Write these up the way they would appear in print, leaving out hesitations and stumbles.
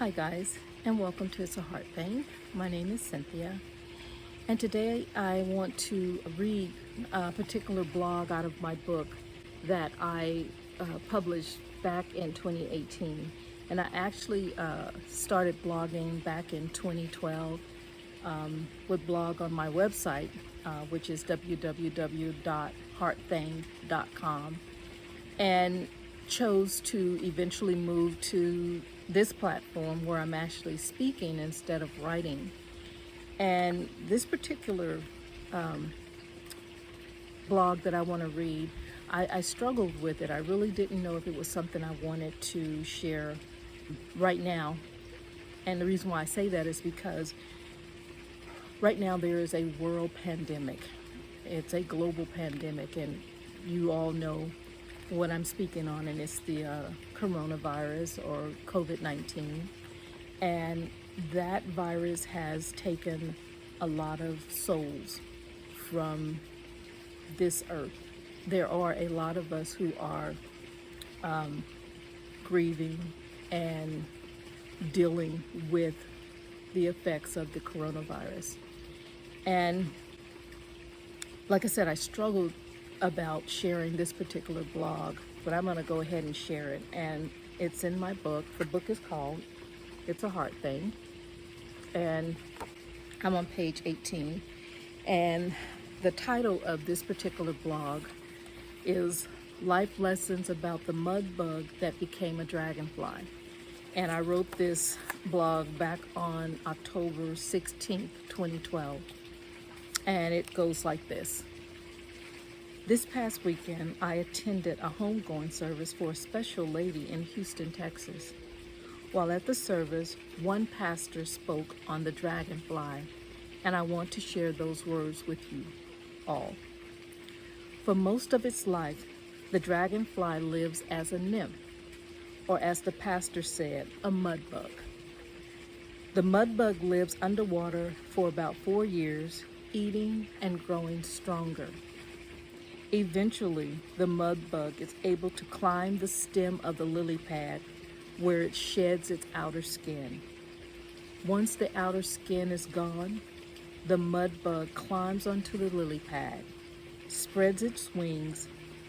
Hi guys, and welcome to It's a Heartthang. My name is Cynthia, and today I want to read a particular blog out of my book that I published back in 2018. And I actually started blogging back in 2012, would blog on my website, which is www.heartthang.com, and chose to eventually move to this platform where I'm actually speaking instead of writing. And this particular blog that I want to read, I struggled with it. I really didn't know if it was something I wanted to share right now. And the reason why I say that is because right now there is a world pandemic. It's a global pandemic, and you all know what I'm speaking on, and it's the coronavirus or COVID-19. And that virus has taken a lot of souls from this earth. There are a lot of us who are grieving and dealing with the effects of the coronavirus. And like I said, I struggled about sharing this particular blog, but I'm going to go ahead and share it. And it's in my book. The book is called It's a Heartthang, and I'm on page 18. And the title of this particular blog is Life Lessons About the Mud Bug That Became a Dragonfly. And I wrote this blog back on October 16th, 2012. And it goes like this. This past weekend, I attended a homegoing service for a special lady in Houston, Texas. While at the service, one pastor spoke on the dragonfly, and I want to share those words with you all. For most of its life, the dragonfly lives as a nymph, or as the pastor said, a mud bug. The mud bug lives underwater for about 4 years, eating and growing stronger. Eventually, the mud bug is able to climb the stem of the lily pad where it sheds its outer skin. Once the outer skin is gone, the mud bug climbs onto the lily pad, spreads its wings,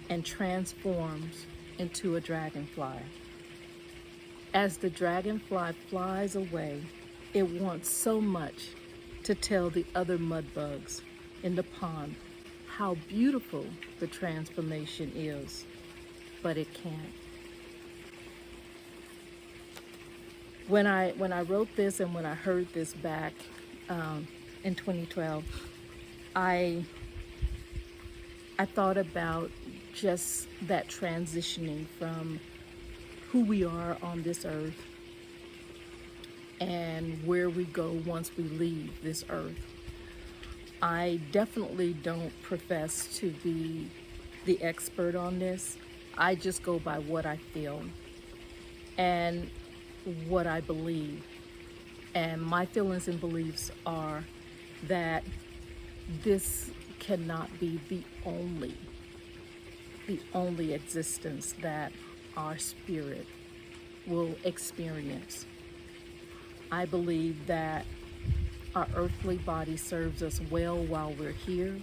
and transforms into a dragonfly. As the dragonfly flies away, it wants so much to tell the other mud bugs in the pond how beautiful the transformation is, but it can't. When I wrote this and when I heard this back in 2012, I thought about just that transitioning from who we are on this earth and where we go once we leave this earth. I definitely don't profess to be the expert on this. I just go by what I feel and what I believe. And my feelings and beliefs are that this cannot be the only existence that our spirit will experience. I believe that our earthly body serves us well while we're here.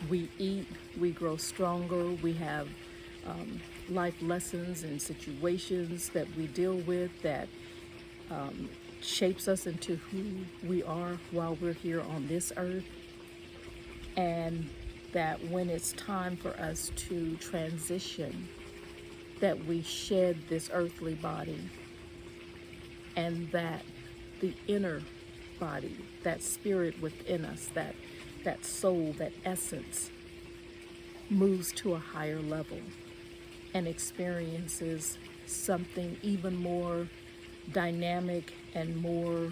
We eat, we grow stronger, we have life lessons and situations that we deal with that shapes us into who we are while we're here on this earth. And that when it's time for us to transition, that we shed this earthly body, and that the inner body, that spirit within us, that soul, that essence, moves to a higher level and experiences something even more dynamic and more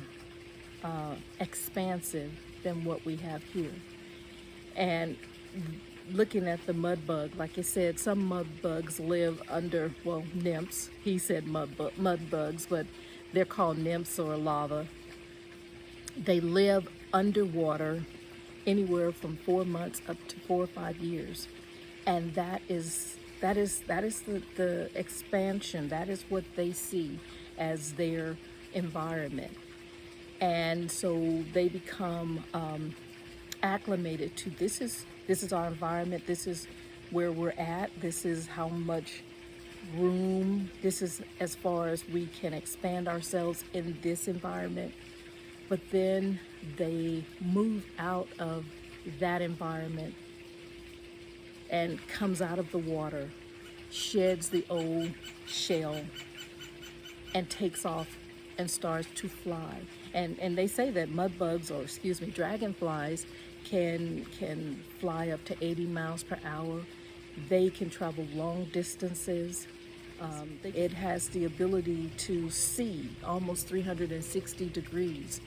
expansive than what we have here. And looking at the mud bug, like I said, some mud bugs live under, well, nymphs. He said mud bugs, but they're called nymphs or lava. They live underwater anywhere from 4 months up to 4 or 5 years. And that is the expansion. That is what they see as their environment. And so they become acclimated to this is our environment, this is where we're at, this is how much room, this is as far as we can expand ourselves in this environment. But then they move out of that environment and comes out of the water, sheds the old shell, and takes off and starts to fly. And they say that mud bugs, or excuse me, dragonflies can fly up to 80 miles per hour. They can travel long distances. It has the ability to see almost 360 degrees.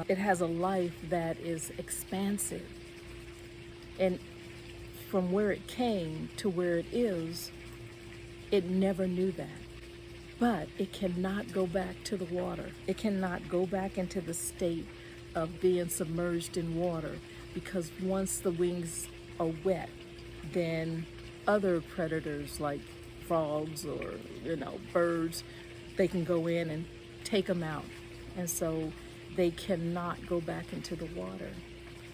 It has a life that is expansive. And from where it came to where it is, it never knew that. But it cannot go back to the water. It cannot go back into the state of being submerged in water, because once the wings are wet, then other predators like frogs or birds, they can go in and take them out. And so they cannot go back into the water.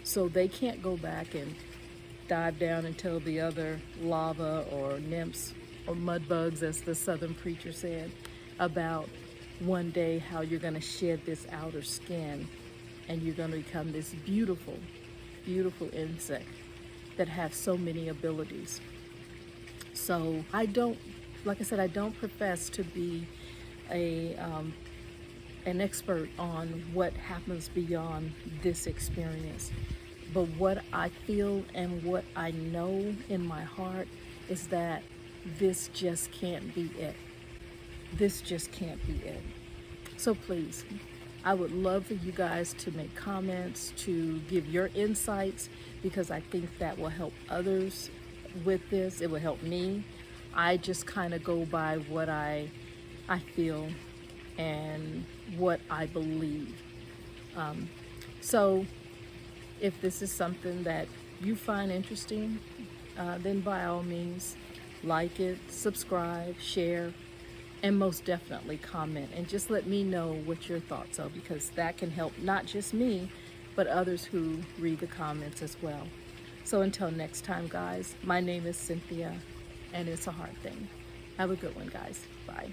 So they can't go back and dive down and tell the other lava or nymphs or mud bugs, as the Southern preacher said, about one day how you're going to shed this outer skin and you're going to become this beautiful, beautiful insect that have so many abilities. So I don't, like I said, I don't profess to be an expert on what happens beyond this experience. But what I feel and what I know in my heart is that this just can't be it. This just can't be it. So please, I would love for you guys to make comments, to give your insights, because I think that will help others with this. It will help me. I just kind of go by what I feel and what I believe. So if this is something that you find interesting, then by all means, like it, subscribe, share, and most definitely comment, and just let me know what your thoughts are, because that can help not just me, but others who read the comments as well. So until next time, guys, my name is Cynthia, and it's a Heartthang. Have a good one, guys. Bye.